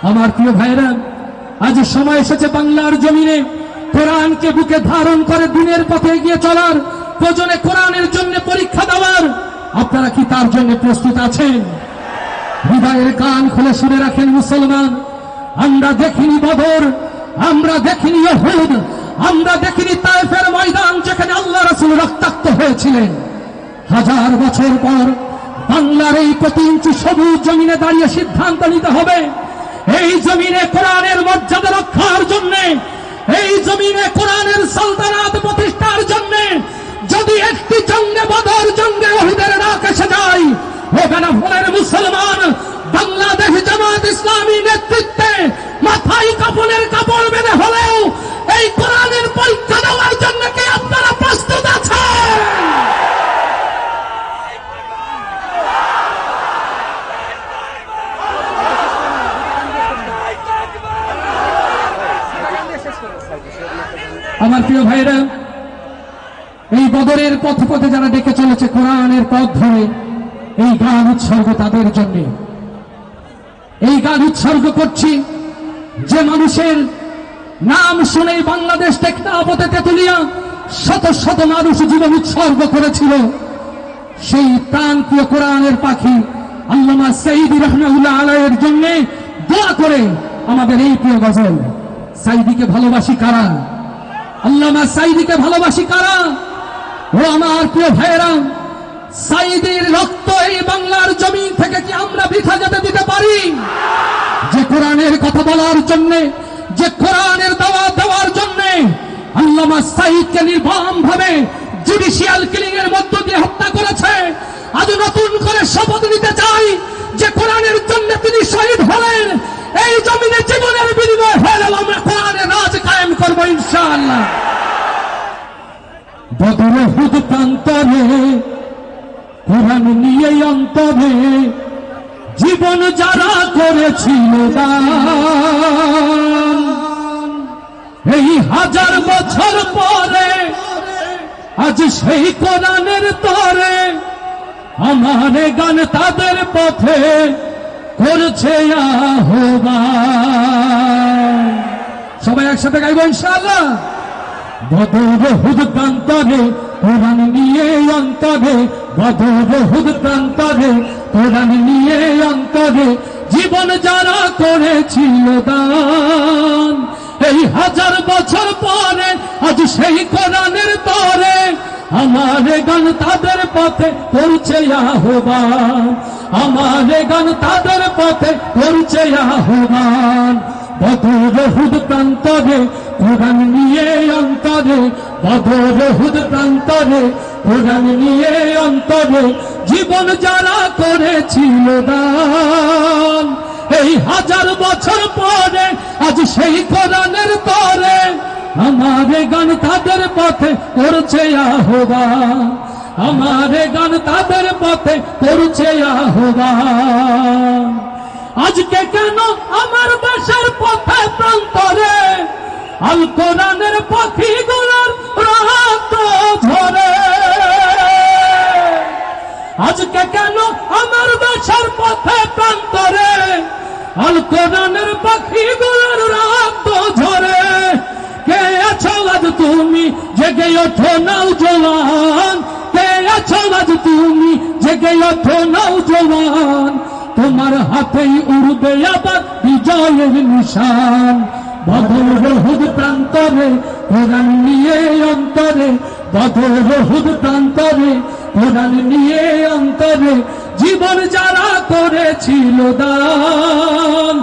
আমার প্রিয় ভাইরা, আজ সময় এসেছে বাংলার জমিনে কোরআনকে বুকে ধারণ করে দিনের পথে এগিয়ে চলার, প্রয়োজনে কোরআনের জন্য পরীক্ষা দেওয়ার। আপনারা কি তার জন্য প্রস্তুত আছেন? হৃদয়ের কান খুলে শুনে রাখেন মুসলমান, আমরা দেখিনি বদর, আমরা দেখিনি উহুদ, আমরা দেখিনি তায়েফের ময়দান যেখানে আল্লাহ রাসূল রক্তাক্ত হয়েছিলেন। হাজার বছর পর বাংলার এই প্রতি ইঞ্চি সবুজ জমিনে দাঁড়িয়ে সিদ্ধান্ত নিতে হবে, এই জমিনে কোরআনের মর্যাদা রক্ষার জন্য, এই জমিনে কোরআনের সালতানাত প্রতিষ্ঠার জন্য যদি একটি জঙ্গে বদর, জঙ্গে উহুদের ডাক এসে যায়, হবে না ভোলের মুসলমান। বাংলাদেশ জামাত ইসলামী নেতৃত্বে মাথায় কাপড়ের কাপড় বেঁধে হলেও এই কোরআনের পরীক্ষা দেওয়ার জন্য কি আপনারা প্রস্তুত আছেন? আমার প্রিয় ভাইরা, এই বদরের পথে পথে যারা ডেকে চলেছে কোরআনের পথ ধরে, এই গান উৎসর্গ তাদের জন্য। এই গান উৎসর্গ করছি যে মানুষের নাম শুনে বাংলাদেশ টেকনাফতে তেতুলিয়া শত শত মানুষ জীবন উৎসর্গ করেছিল। সেই প্রাণপ্রিয় কোরআনের পাখি আল্লামা সাঈদী রাহমাতুল্লাহ আলাইহির জন্য দোয়া করে আমাদের এই প্রিয় গজল। সাঈদীকে ভালোবাসি কারা? আল্লামা সাঈদীকে ভালোবাসি কারা? ও আমার প্রিয় ভাইয়েরা, সাঈদীর রক্ত এই বাংলার জমিন থেকে কি আমরা বৃথা যেতে দিতে পারি? যে কোরআনের কথা বলার জন্য, যে কোরআনের দাওয়াত দেওয়ার জন্য আল্লামা সাঈদকে নির্মমভাবে জুডিশিয়াল কিলিং এর মধ্য দিয়ে হত্যা করেছে, আজ নতুন করে শপথ নিতে চাই যে কোরআনের জন্য তিনি শহীদ হলেন, এই জমিনে জীবনের বিনিময় হলেও আমরা কোরআনের রাজ কায়েম করব ইনশাআল্লাহ। বদর উহুদ প্রান্তরে কোরআন নিয়ে অন্তরে জীবন যারা করেছিল দান, এই হাজার বছর পরে আজ সেই কোরআনের তরে আমার গান তাদের পথে করছে আহ্বান। সবাই একসাথে গাইব ইনশাআল্লাহ। বদর উহুদ প্রান্তরে কোরআন নিয়ে অন্তরে, বদর উহুদ প্রান্তরে কোরআন নিয়ে অন্তরে জীবন যারা করেছিল দান, এই হাজার বছর পরে আজ সেই কোরআনের তরে আমার গান তাদের পথে করছে আহ্বান, আমার গান তাদের পথে করছে আহ্বান। বদর উহুদ প্রান্তরে কোরআন নিয়ে অন্তরে, বদর উহুদ প্রান্তরে কোরআন নিয়ে অন্তরে জীবন যারা করেছিল দান, এই হাজার বছর পরে আজ সেই কোরআনের তরে আমার গান তাদের পথে করছে আহ্বান, আমার গান তাদের পথে করছে আহ্বান। আজকে কেন আমার বাসার পথে প্রান্তরে আল কোরআনের পাখিগুলোর রক্ত ঝরে? আজকে কেন আমার বাসার পথে প্রান্তরে আল কোরআনের পাখিগুলোর রক্ত ঝরে? কে আছো আজ তুমি জেগে ওঠো নওজোয়ান, কে আছো আজ তুমি জেগে ওঠো নওজোয়ান, তোমার হাতেই উড়বে আবার বিজয়ের নিশান। বদর উহুদ প্রান্তরে কোরআন নিয়ে অন্তরে, বদর উহুদ প্রান্তরে কোরআন নিয়ে অন্তরে জীবন যারা করেছিল দান,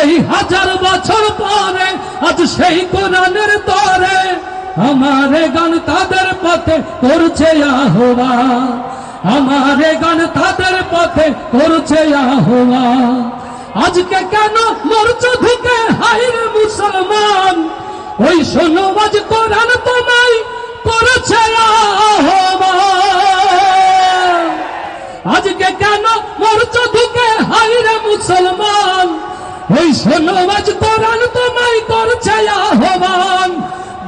এই হাজার বছর পরে আজ সেই কোরআনের তরে আমার গান তাদের পথে করছে আহ্বান, আমার গান তাদের পথে করছে আহ্বান। আজকে কেন মরছ ঢুকে হাইরে মুসলমান, ওই শোনো আজ কোরআন তোমায় করছে আহ্বান। আজকে কেন মরছ ঢুকে হাইরে মুসলমান, ওই শোনো আজ কোরআন তোমায় করছে আহ্বান।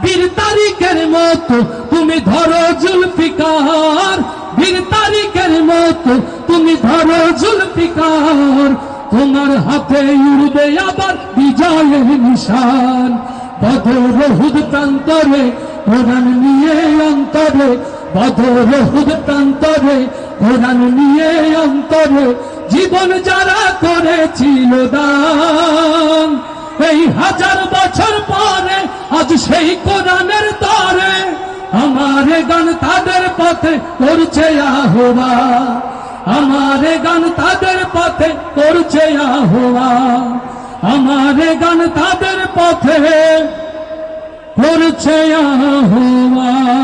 বীর তারিকের মতো তুমি ধরো জুলফিকার, বীর তারিকের মতো তুমি ধরো জুলফিকার, তোমার হাতে উড়বে আবার বিজয়ের নিশান। বদর উহুদ প্রান্তরে কোরআন নিয়ে অন্তরে, বদর উহুদ প্রান্তরে কোরআন নিয়ে অন্তরে, জীবন যারা করেছিল দান, এই 1000 বছর পরে আজ সেই কোরআনের তরে আমার গান তাদের পথে করছে আহ্বান, আমার গান তাদের পথে করছে আহ্বান, আমার গান তাদের পথে করছে আহ্বান।